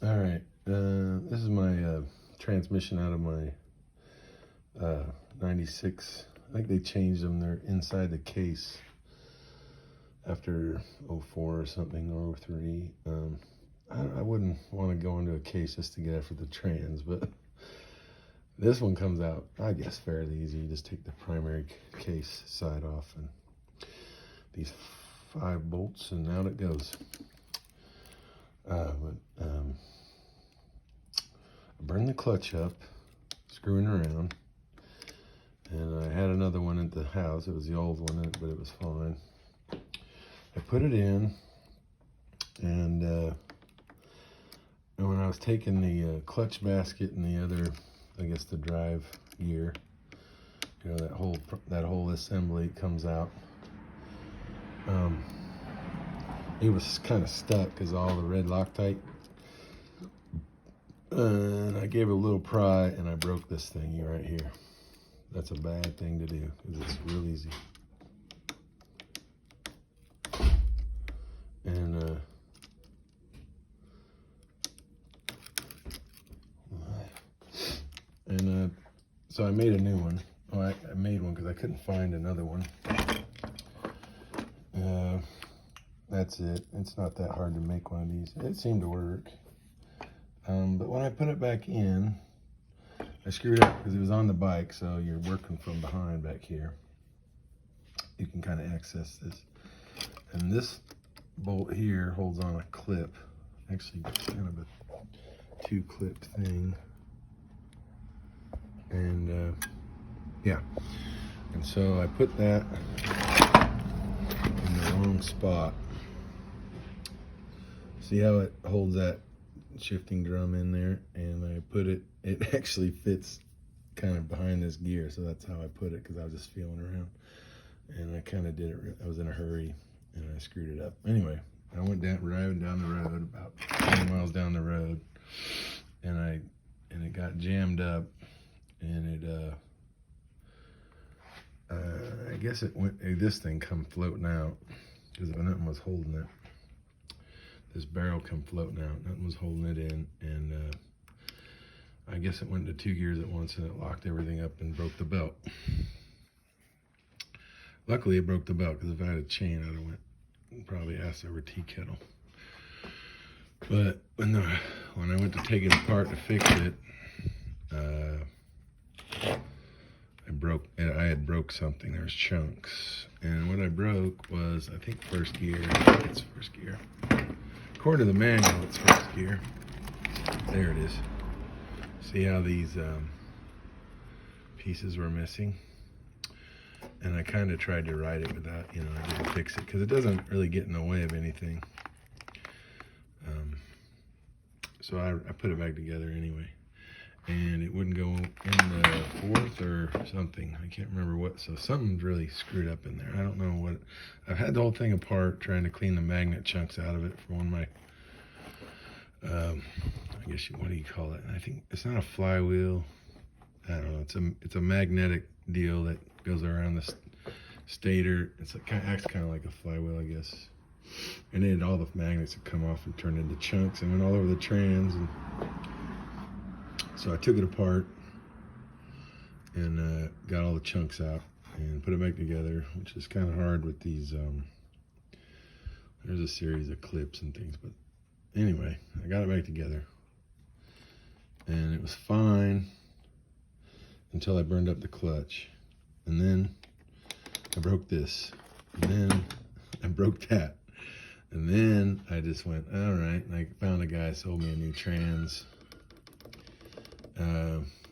All right, this is my transmission out of my 96. I think they changed them. They're inside the case after '04 or something, or '03. I wouldn't want to go into a case just to get after the trans, but this one comes out, I guess, fairly easy. You just take the primary case side off and these 5 bolts, and out it goes. I burned the clutch up, screwing around, and I had another one at the house. It was the old one, but it was fine. I put it in, and when I was taking the clutch basket and the other, I guess the drive gear, you know, that whole assembly comes out. It was kind of stuck because all the red Loctite. And I gave it a little pry and I broke this thing right here. That's a bad thing to do because it's real easy. And so I made a new one. Oh, I made one because I couldn't find another one. That's it. It's not that hard to make one of these. It seemed to work. But when I put it back in, I screwed up because it was on the bike, so you're working from behind back here. You can kind of access this. And this bolt here holds on a clip. Actually, kind of a 2-clip thing. And yeah. And so I put that in the wrong spot. See how it holds that shifting drum in there? And I put it actually fits kind of behind this gear, so that's how I put it, because I was just feeling around. And I kind of did it, I was in a hurry, and I screwed it up. Anyway, I went driving down the road, about 20 miles down the road, and it got jammed up, and it, I guess it went, this thing come floating out, because nothing was holding it. This barrel come floating out, nothing was holding it in, and I guess it went into 2 gears at once, and it locked everything up and broke the belt. Luckily, it broke the belt, because if I had a chain, I'd have went and probably asked over tea kettle. But when I went to take it apart to fix it, I had broke something. There's chunks, and what I broke was, I think, first gear. It's first gear. According to the manual, it's first gear. There it is. See how these pieces were missing? And I kind of tried to ride it without, I didn't fix it, because it doesn't really get in the way of anything. So I put it back together anyway. And it wouldn't go in the fourth or something. I can't remember what. So something's really screwed up in there. I don't know what. I've had the whole thing apart, trying to clean the magnet chunks out of it for one of my, I guess, what do you call it? I think it's not a flywheel. I don't know. It's a magnetic deal that goes around the stator. It acts kind of like a flywheel, I guess. And then all the magnets have come off and turned into chunks and went all over the trans. And so I took it apart and got all the chunks out and put it back together, which is kind of hard with these. There's a series of clips and things, but anyway, I got it back together, and it was fine until I burned up the clutch, and then I broke this, and then I broke that, and then I just went, all right, and I found a guy who sold me a new trans.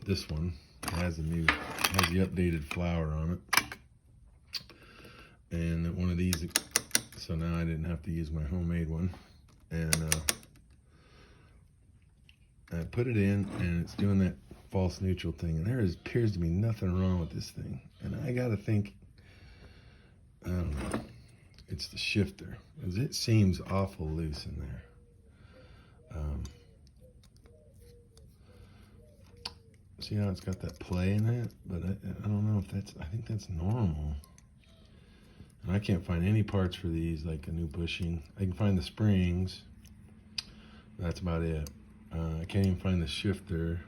This one has the updated flower on it, and one of these, so now I didn't have to use my homemade one, and I put it in, and it's doing that false neutral thing, and there appears to be nothing wrong with this thing, and I gotta think, I don't know, it's the shifter, because it seems awful loose in there. See how it's got that play in it? But I don't know if I think that's normal. And I can't find any parts for these, like a new bushing. I can find the springs. That's about it. I can't even find the shifter.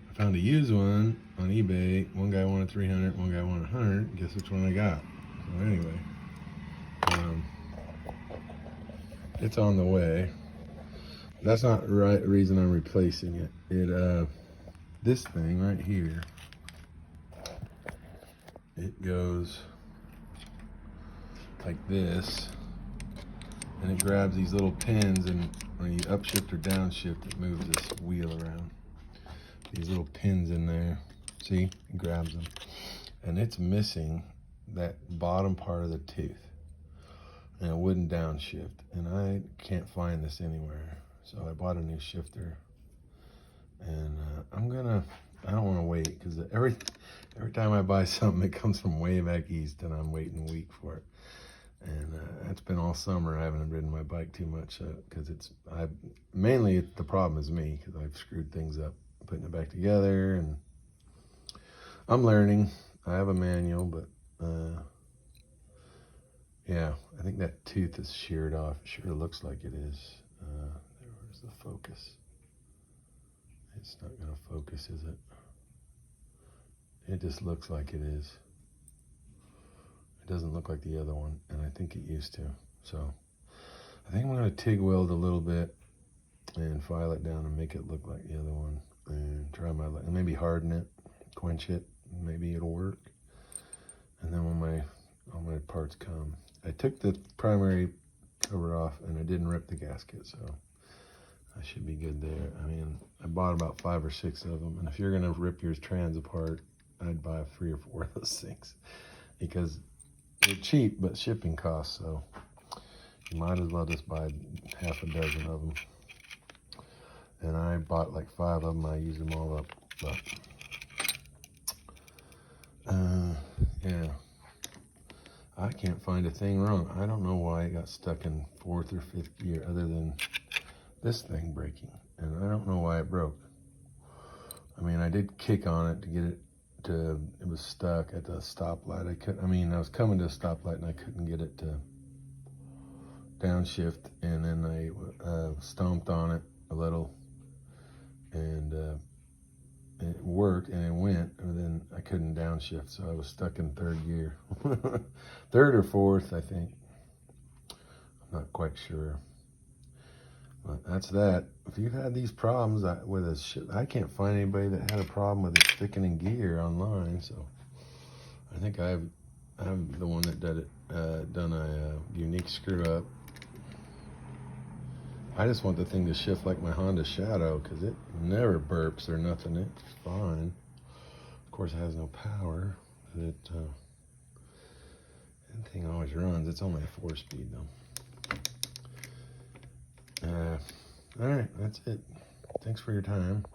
I found a used one on eBay. One guy wanted 300, one guy wanted 100. Guess which one I got? So anyway, it's on the way. That's not the right reason I'm replacing it. This thing right here, it goes like this, and it grabs these little pins, and when you upshift or downshift, it moves this wheel around. These little pins in there, see, it grabs them, and it's missing that bottom part of the tooth, and it wouldn't downshift, and I can't find this anywhere. So I bought a new shifter, and I don't want to wait, because every time I buy something, it comes from way back east, and I'm waiting a week for it. And it's been all summer. I haven't ridden my bike too much, because mainly the problem is me, because I've screwed things up putting it back together, and I'm learning. I have a manual, but yeah, I think that tooth is sheared off. It sure looks like it is. There's the focus. It's not going to focus, is it? It just looks like it is. It doesn't look like the other one, and I think it used to. So I think I'm going to TIG weld a little bit and file it down and make it look like the other one, and try my luck, and maybe harden it, quench it, maybe it'll work. And then when all my parts come, I took the primary cover off, and I didn't rip the gasket, so I should be good there. I mean, I bought about 5 or 6 of them, and if you're gonna rip your trans apart, I'd buy 3 or 4 of those things, because they're cheap, but shipping costs, so you might as well just buy half a dozen of them. And I bought like 5 of them. I used them all up, but yeah, I can't find a thing wrong. I don't know why it got stuck in 4th or 5th gear, other than this thing breaking, and I don't know why it broke. I mean, I did kick on it to get it to, it was stuck at the stoplight. I was coming to a stoplight, and I couldn't get it to downshift, and then I stomped on it a little, and it worked, and it went, and then I couldn't downshift, so I was stuck in 3rd gear. 3rd or 4th, I think. I'm not quite sure. But that's that. If you've had these problems with I can't find anybody that had a problem with it sticking in gear online, so I think I'm the one that done a unique screw up. I just want the thing to shift like my Honda Shadow, because it never burps or nothing. It's fine. Of course, it has no power. That thing always runs. It's only a 4-speed though. All right, that's it. Thanks for your time.